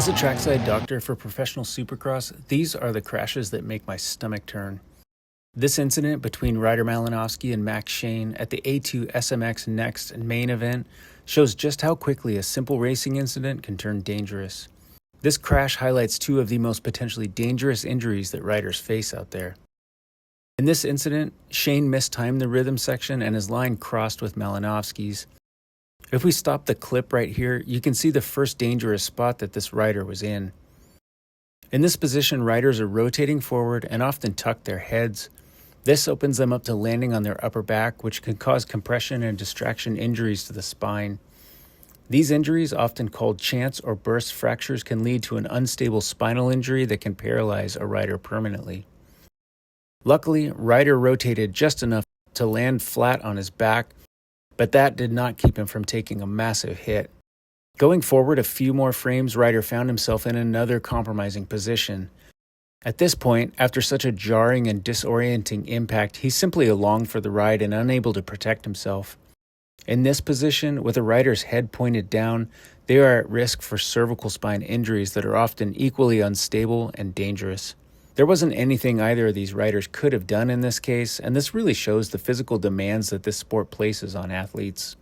As a trackside doctor for professional supercross, these are the crashes that make my stomach turn. This incident between Ryder Malinowski and Max Shane at the A2 SMX Next main event shows just how quickly a simple racing incident can turn dangerous. This crash highlights two of the most potentially dangerous injuries that riders face out there. In this incident, Shane mistimed the rhythm section and his line crossed with Malinowski's. If we stop the clip right here, you can see the first dangerous spot that this rider was in. In this position, riders are rotating forward and often tuck their heads. This opens them up to landing on their upper back, which can cause compression and distraction injuries to the spine. These injuries, often called chance or burst fractures, can lead to an unstable spinal injury that can paralyze a rider permanently. Luckily, Ryder rotated just enough to land flat on his back, but that did not keep him from taking a massive hit. Going forward a few more frames, Ryder found himself in another compromising position. At this point, after such a jarring and disorienting impact, he's simply along for the ride and unable to protect himself. In this position, with a rider's head pointed down, they are at risk for cervical spine injuries that are often equally unstable and dangerous. There wasn't anything either of these riders could have done in this case, and this really shows the physical demands that this sport places on athletes.